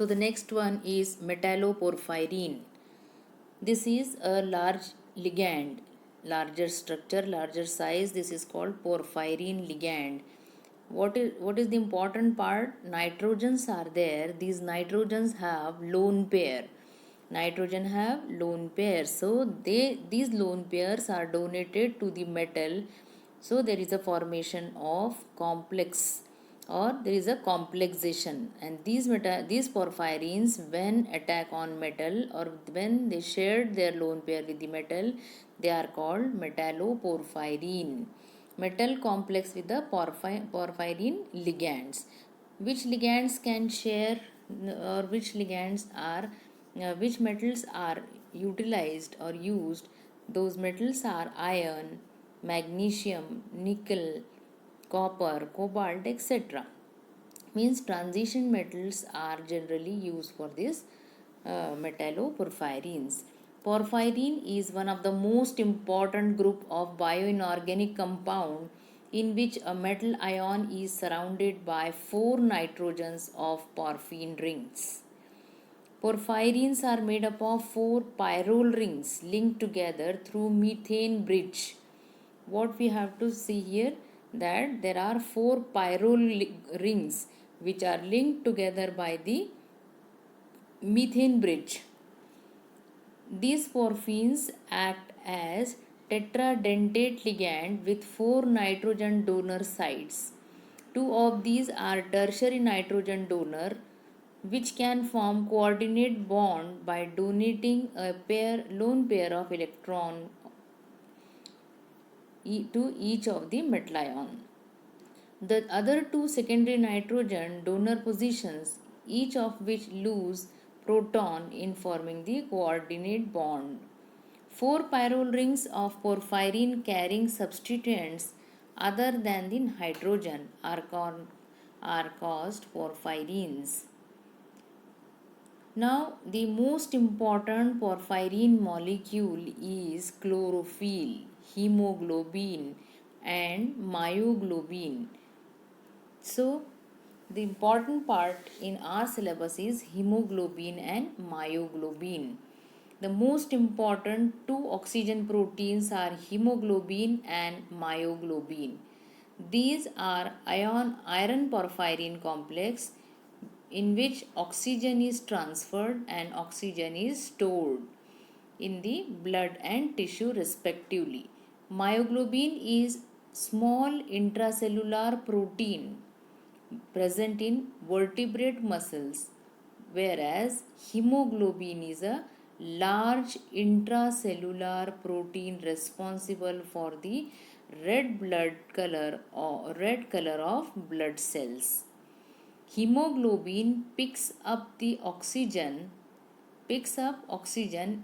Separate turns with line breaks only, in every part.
So the next one is metalloporphyrin. This is a large ligand, larger structure, larger size. This is called porphyrin ligand. What is the important part? Nitrogens are there. These nitrogens have lone pair. Nitrogen have lone pairs. So these lone pairs are donated to the metal. So there is a formation of complex, or there is a complexation, and these porphyrins, when attack on metal or when they shared their lone pair with the metal, they are called metalloporphyrin. Metal complex with the porphyrin ligands. Which ligands can share, or which ligands are which metals are utilized or used? Those metals are iron, magnesium, nickel, copper, cobalt, etc. Means transition metals are generally used for this metalloporphyrins. Porphyrin is one of the most important group of bioinorganic compound in which a metal ion is surrounded by 4 nitrogens of porphyrine rings. Porphyrins are made up of 4 pyrrole rings linked together through methane bridge. What we have to see here, that there are 4 pyrrole rings which are linked together by the methane bridge. These porphyrins act as tetradentate ligand with 4 nitrogen donor sites. Two of these are tertiary nitrogen donor, which can form coordinate bond by donating a lone pair of electron to each of the metal ion. The other two secondary nitrogen donor positions, each of which lose proton in forming the coordinate bond. 4 pyrrole rings of porphyrin carrying substituents other than the hydrogen are caused porphyrins. Now, the most important porphyrin molecule is chlorophyll, hemoglobin, and myoglobin. So, the important part in our syllabus is hemoglobin and myoglobin. The most important two oxygen proteins are hemoglobin and myoglobin. These are iron porphyrin complex in which oxygen is transferred and oxygen is stored in the blood and tissue respectively. Myoglobin is small intracellular protein present in vertebrate muscles, whereas hemoglobin is a large intracellular protein responsible for the red blood color or red color of blood cells. Hemoglobin picks up oxygen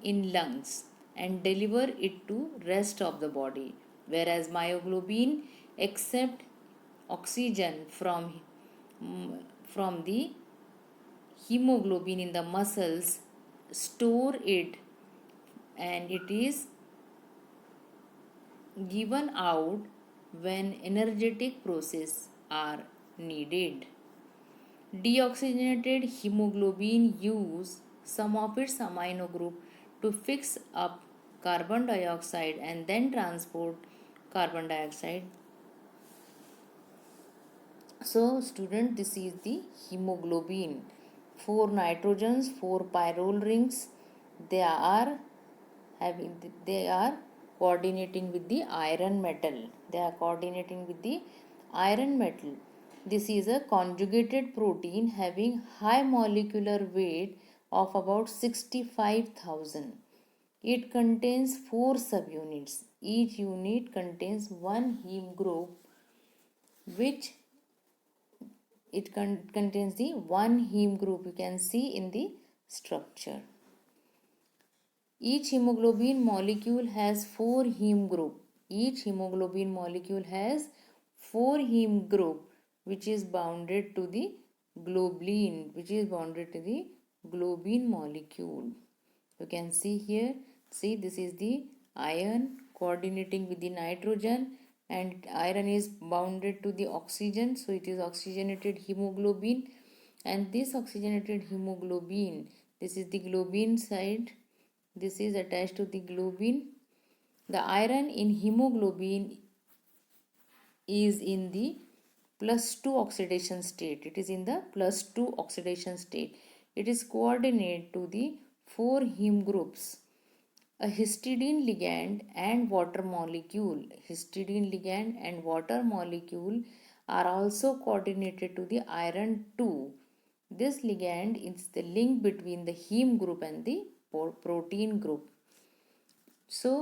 in lungs and deliver it to rest of the body, whereas myoglobin accept oxygen from the hemoglobin in the muscles, store it, and it is given out when energetic process are needed. Deoxygenated hemoglobin use some of its amino group to fix up carbon dioxide and then transport carbon dioxide. So student, this is the hemoglobin. 4 nitrogens, 4 pyrrole rings. They are coordinating with the iron metal. They are coordinating with the iron metal. This is a conjugated protein having high molecular weight of about 65,000. It contains 4 subunits. Each unit contains one heme group, which contains the one heme group you can see in the structure. Each hemoglobin molecule has 4 heme group. Each hemoglobin molecule has 4 heme group which is bounded to the globin, molecule. You can see here, see this is the iron coordinating with the nitrogen, and iron is bounded to the oxygen, so it is oxygenated hemoglobin, And this oxygenated hemoglobin, this is the globin side, this is attached to the globin. The iron in hemoglobin is in the +2 oxidation state. It is in the +2 oxidation state. It is coordinate to the 4 heme groups. A histidine ligand and water molecule. Histidine ligand and water molecule are also coordinated to the iron 2. This ligand is the link between the heme group and the protein group. So,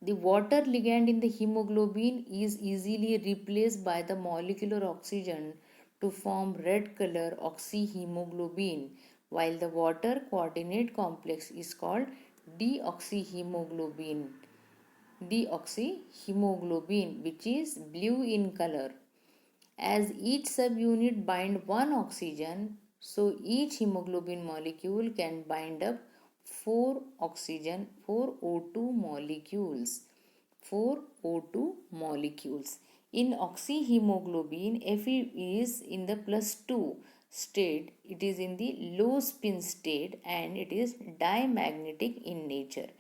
the water ligand in the hemoglobin is easily replaced by the molecular oxygen to form red color oxyhemoglobin, while the water coordinate complex is called deoxyhemoglobin. Deoxyhemoglobin, which is blue in color. As each subunit bind one oxygen, so each hemoglobin molecule can bind up 4 oxygen, 4 O2 molecules. 4 O2 molecules. In oxyhemoglobin, Fe is in the +2 state, it is in the low spin state and it is diamagnetic in nature.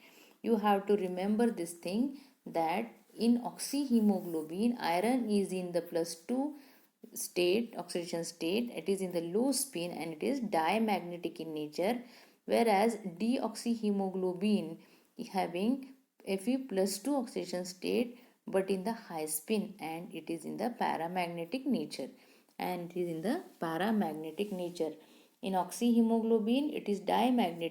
You have to remember this thing that in oxyhemoglobin, iron is in the +2 state, oxidation state, it is in the low spin and it is diamagnetic in nature, whereas deoxyhemoglobin having Fe +2 oxidation state but in the high spin and it is in the paramagnetic nature. In oxyhemoglobin, it is diamagnetic